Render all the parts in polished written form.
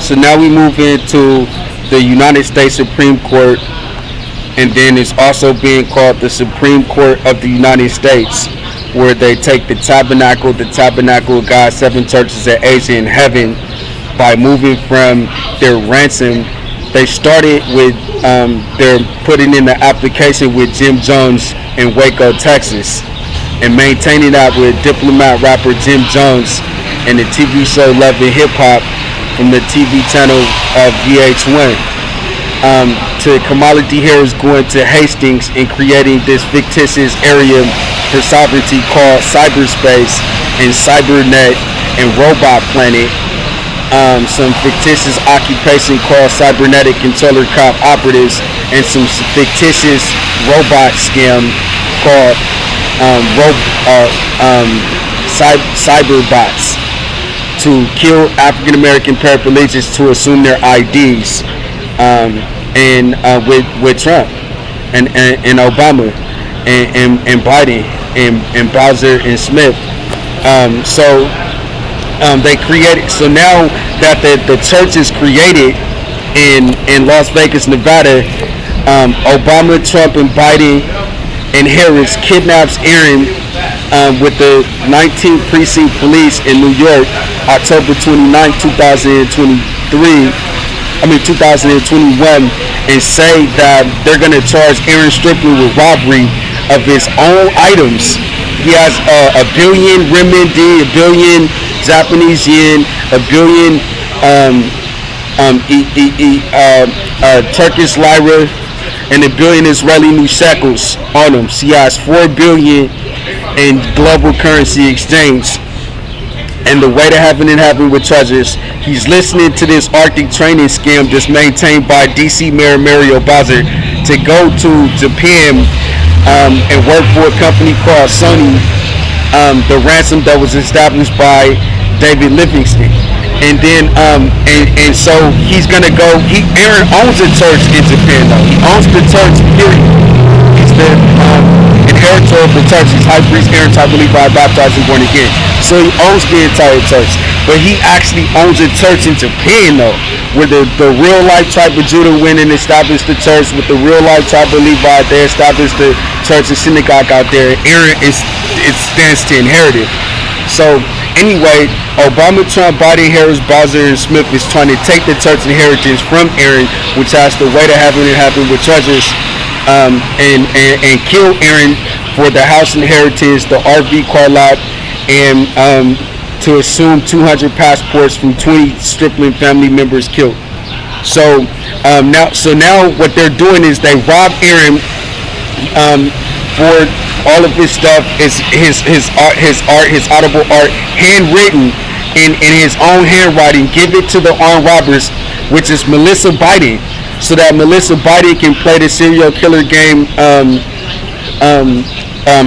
So now we move into the United States Supreme Court, and then it's also being called the Supreme Court of the United States, where they take the tabernacle of God's seven churches at Asia in heaven by moving from their ransom. They started with their putting in the application with Jim Jones in Waco, Texas, and maintaining that with diplomat rapper Jim Jones and the TV show Love and Hip Hop from the TV channel of VH1. To Kamala Harris going to Hastings and creating this fictitious area for sovereignty called cyberspace and cybernet and robot planet. Some fictitious occupation called cybernetic controller cop operatives, and some fictitious robot scam called cyberbots to kill African American paraplegics to assume their IDs, and with Trump and Obama and Biden and Bowser and Smith. They created. So now that the church is created in Las Vegas, Nevada, Obama, Trump, and Biden and Harris kidnaps Aaron with the 19th Precinct Police in New York, October 29, 2021, and say that they're going to charge Aaron Striplin with robbery of his own items. He has a billion renminbi, a billion Japanese yen, a billion Turkish lira, and a billion Israeli new shekels on him. So he has 4 billion in global currency exchange. And the way to heaven and heaven with treasures, he's listening to this Arctic training scam that's maintained by DC Mayor Mario Bowser to go to Japan and work for a company called Sony, the ransom that was established by David Livingston. And then and so he's gonna go. Aaron owns a church in Japan though. He owns the church, period. He's the inheritor of the church. He's high priest Aaron, I believe, by baptized and born again. So he owns the entire church. But he actually owns a church in Japan though, where the real life tribe of Judah went and established the church. With the real life tribe of Levi, they established the church and synagogue out there. Aaron stands to inherit it. So anyway, Obama, Trump, Biden, Harris, Bowser, and Smith is trying to take the church inheritance from Aaron, which has the way to heaven and heaven with treasures, and kill Aaron for the house inheritance, the RV car lot, and to assume 200 passports from 20 Striplin family members killed. So now what they're doing is they rob Aaron for all of his stuff, his art, his audible art, handwritten in his own handwriting. Give it to the armed robbers, which is Melissa Biden, so that Melissa Biden can play the serial killer game,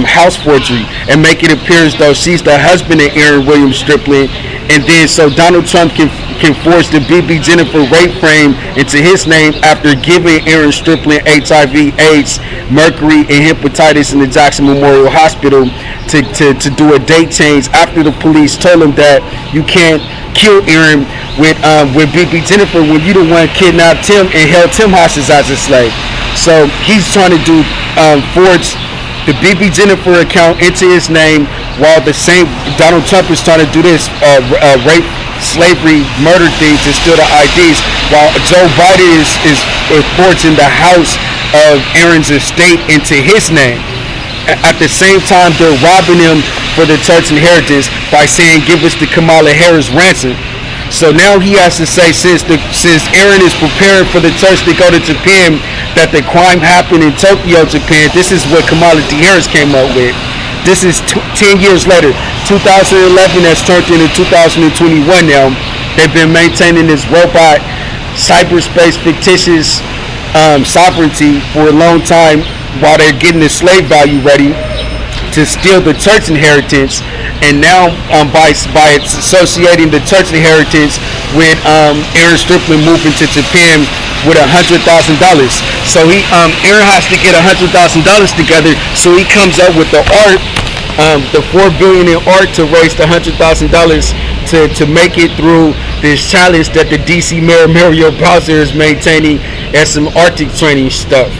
house forgery, and make it appear as though she's the husband of Aaron William Striplin. And then so Donald Trump can force the BB Jennifer rape frame into his name after giving Aaron Striplin HIV, AIDS, mercury, and hepatitis in the Jackson Memorial Hospital to do a date change after the police told him that you can't kill Aaron with BB Jennifer when you the one kidnapped him and held him hostage as a slave. So he's trying to do forge the BB Jennifer account into his name, while the same Donald Trump is trying to do this rape, slavery, murder thing to steal the IDs, while Joe Biden is forging the house of Aaron's estate into his name. At the same time, they're robbing him for the church inheritance by saying, "Give us the Kamala Harris ransom." So now he has to say, since Aaron is preparing for the church to go to Japan, that the crime happened in Tokyo, Japan. This is what Kamala Harris came up with. This is 10 years later. 2011 has turned into 2021 now. They've been maintaining this robot, cyberspace, fictitious sovereignty for a long time while they're getting the slave value ready to steal the church inheritance. And now by associating the church inheritance with Aaron Striplin moving to Japan with $100,000. So Aaron has to get $100,000 together. So he comes up with the art, the $4 billion in art to raise the $100,000 to make it through this challenge that the DC Mayor Mario Bowser is maintaining and some Arctic training stuff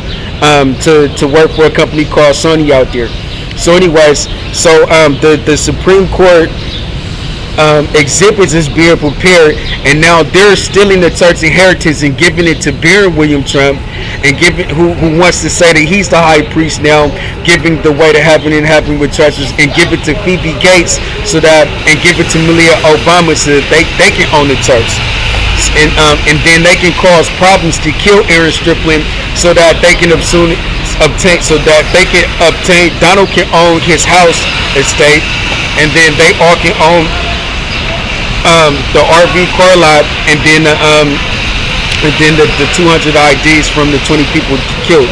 to work for a company called Sony out there. So anyways, the Supreme Court exhibits is being prepared, and now they're stealing the church inheritance and giving it to Baron William Trump, and giving who wants to say that he's the high priest now, giving the way to heaven and heaven with treasures, and give it to Phoebe Gates and give it to Malia Obama so that they can own the church. And then they can cause problems to kill Aaron Striplin so that they can obtain Donald can own his house estate, and then they all can own the RV car lot, and then the 200 IDs from the 20 people killed.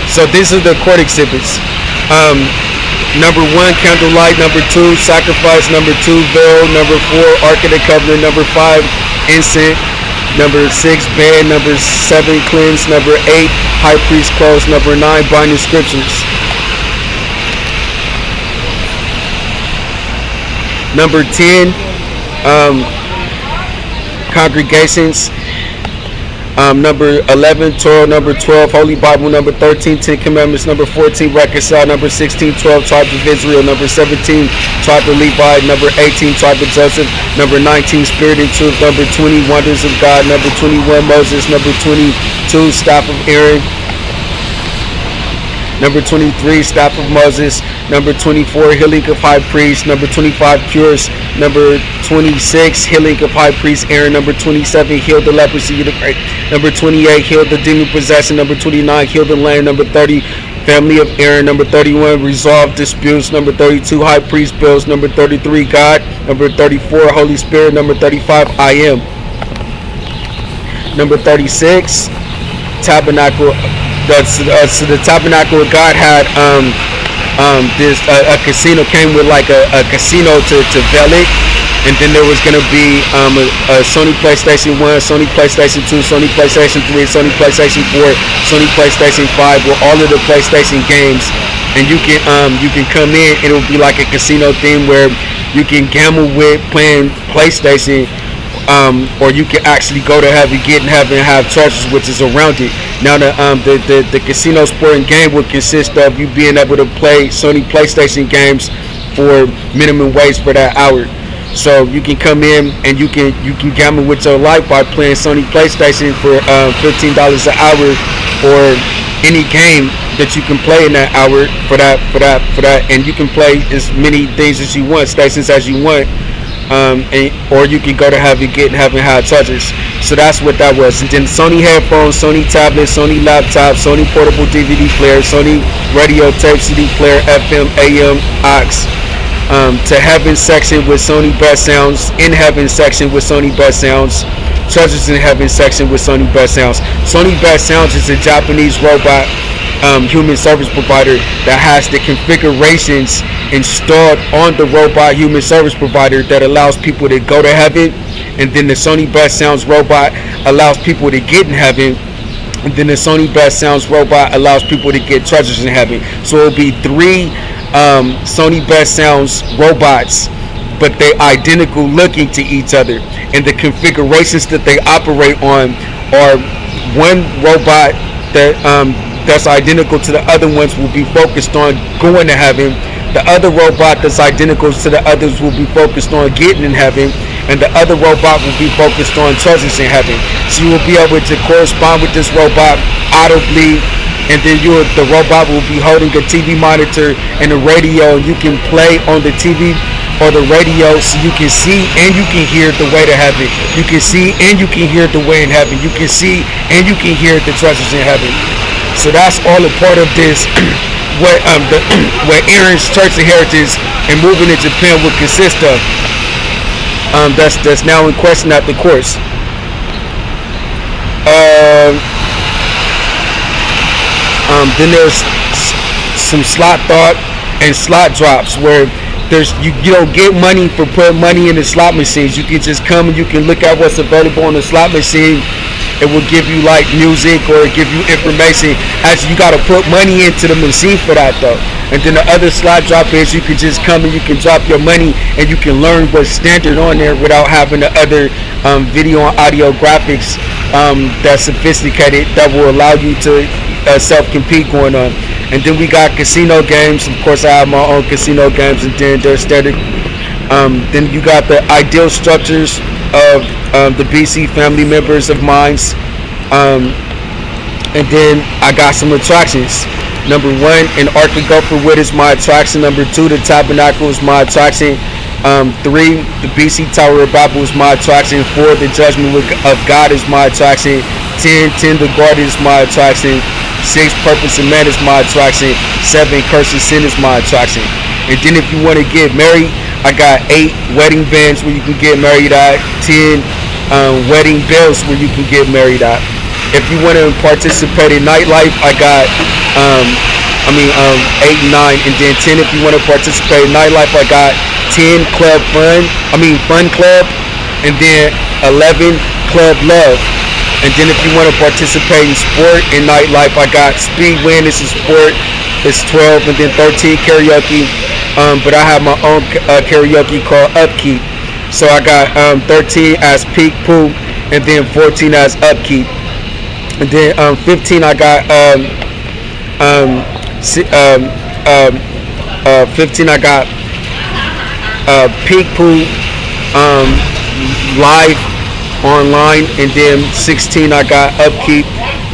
So these are the court exhibits. Number 1, candlelight. Number 2, sacrifice. Number 2, veil. Number 4, Ark of the Covenant. Number 5, incense. Number 6, bed. Number 7, cleanse. Number 8, high priest clothes. Number 9, binding scriptures. Number 10, congregations. Number 11, Torah. Number 12, Holy Bible. Number 13, 10 Commandments. Number 14, reconcile. Number 16, 12 tribes of Israel. Number 17, tribe of Levi. Number 18, tribe of Joseph. Number 19, Spirit and Truth. Number 20, Wonders of God. Number 21, Moses. Number 22, Staff of Aaron. Number 23, Staff of Moses. Number 24, Healing of High Priest. Number 25, Cures. Number 26, Healing of High Priest Aaron. Number 27, Heal the leprosy. Number 28, Heal the demon possession. Number 29, Heal the land. Number 30, Family of Aaron. Number 31, Resolve disputes. Number 32, High Priest bills. Number 33, God. Number 34, Holy Spirit. Number 35, I am. Number 36, Tabernacle. So the Tabernacle of God had a casino, came with like a casino to veil it, and then there was gonna be a Sony PlayStation 1, Sony PlayStation 2, Sony PlayStation 3, Sony PlayStation 4, Sony PlayStation 5 with all of the PlayStation games, and you can come in and it'll be like a casino theme where you can gamble with playing PlayStation. Or you can actually go to heaven, get in heaven, and have treasures which is around it. Now the casino sport and game will consist of you being able to play Sony PlayStation games for minimum wage for that hour. So you can come in and you can gamble with your life by playing Sony PlayStation for $15 an hour, or any game that you can play in that hour for that, and you can play as many things as you want, stations as you want. Or you can go to heaven, get in heaven, have chargers. So that's what that was. And then Sony headphones, Sony tablet, Sony laptop, Sony portable DVD player, Sony radio tape, CD player, FM, AM, aux. To heaven section with Sony best sounds, in heaven section with Sony best sounds, treasures in heaven section with Sony best sounds. Sony best sounds is a Japanese robot human service provider that has the configurations installed on the robot human service provider that allows people to go to heaven, and then the Sony Best Sounds robot allows people to get in heaven, and then the Sony Best Sounds robot allows people to get treasures in heaven. So it'll be 3 Sony Best Sounds robots, but they're identical looking to each other, and the configurations that they operate on are one robot that's identical to the other ones will be focused on going to heaven. The other robot that's identical to the others will be focused on getting in heaven, and the other robot will be focused on treasures in heaven. So you will be able to correspond with this robot audibly, and then the robot will be holding a TV monitor and a radio, and you can play on the TV or the radio, so you can see and you can hear the way to heaven. You can see and you can hear the way in heaven. You can see and you can hear the treasures in heaven. So that's all a part of this. What Aaron's church inheritance and moving to Japan would consist of. That's now in question at the courts. Then there's some slot thought and slot drops where you don't get money for putting money in the slot machines. You can just come and you can look at what's available on the slot machine. It will give you like music or give you information. Actually, you got to put money into the machine for that though. And then the other slide drop is you can just come and you can drop your money and you can learn what's standard on there without having the other video and audio graphics that's sophisticated that will allow you to self-compete going on. And then we got casino games. Of course, I have my own casino games, and then they're standard. Then you got the ideal structures of the BC family members of mine. And then I got some attractions. Number 1, an Ark of Gopher Wood is my attraction. Number 2, the Tabernacle is my attraction. 3, the BC Tower of Babel is my attraction. 4, the Judgment of God is my attraction. 10, the Garden is my attraction. 6, Purpose of Man is my attraction. 7, Curse of Sin is my attraction. And then if you want to get married, I got 8 wedding bands where you can get married at. 10 wedding bells where you can get married at. If you want to participate in nightlife, I got 8 and 9, and then 10 if you want to participate in nightlife, I got 10 fun club, and then 11 club love. And then if you want to participate in sport and nightlife, I got speed win, this is sport, it's 12, and then 13 karaoke. But I have my own karaoke called Upkeep. So I got 13 as peak pool, and then 14 as upkeep. And then 15 I got 15 I got peak pool live online, and then 16 I got upkeep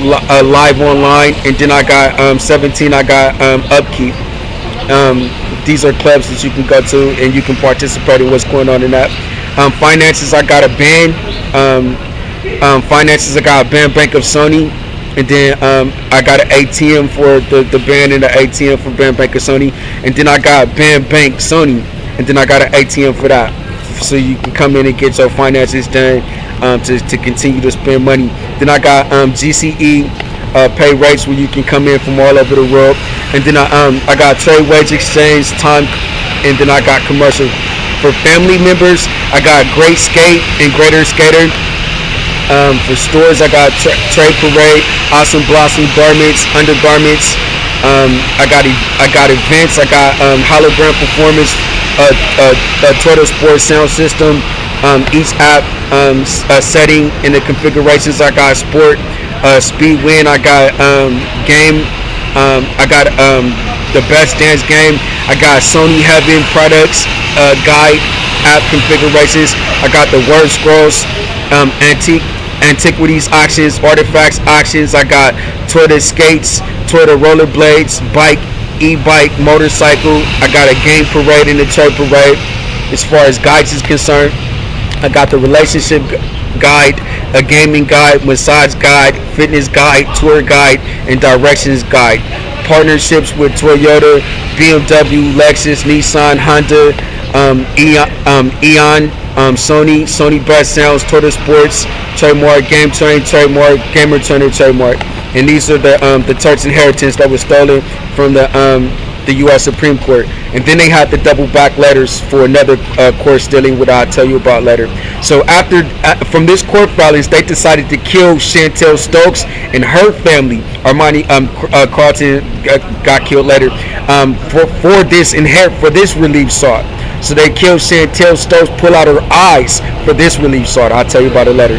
live online, and then I got 17 I got upkeep. These are clubs that you can go to and you can participate in what's going on in that. Finances, I got a band. Finances, I got a band bank of Sony, and then I got an ATM for the band and the ATM for band bank of Sony, and then I got band bank Sony, and then I got an ATM for that, so you can come in and get your finances done to continue to spend money. Then I got GCE pay rates where you can come in from all over the world, and then I got trade wage exchange time, and then I got commercial. For family members, I got Great Skate and Greater Skater. For stores, I got Trade Parade, Awesome Blossom Garments, Undergarments. I got events. I got hologram performance, Total Sports sound system. Each app setting and the configurations. I got sport, speed win. I got game. I got the best dance game. I got Sony Heaven products guide app configurations. I got the word scrolls, antiquities auctions, artifacts auctions. I got Twitter skates, Twitter rollerblades, bike, e-bike, motorcycle. I got a game parade and a trade parade. As far as guides is concerned, I got the relationship guide, a gaming guide, massage guide, fitness guide, tour guide, and directions guide. Partnerships with Toyota, BMW, Lexus, Nissan, Honda, Eon, Sony Best Sounds, Total Sports, trademark, Game Train, trademark, Gamer Turner, trademark. And these are the Turks inheritance that was stolen from the U.S. Supreme Court. And then they had the double back letters for another court stealing, what I'll tell you about later. So from this court filings, they decided to kill Chantel Stokes and her family. Armani Carlton got killed later for this relief sought. So they killed Chantel Stokes, pull out her eyes for this relief sought. I'll tell you about it later.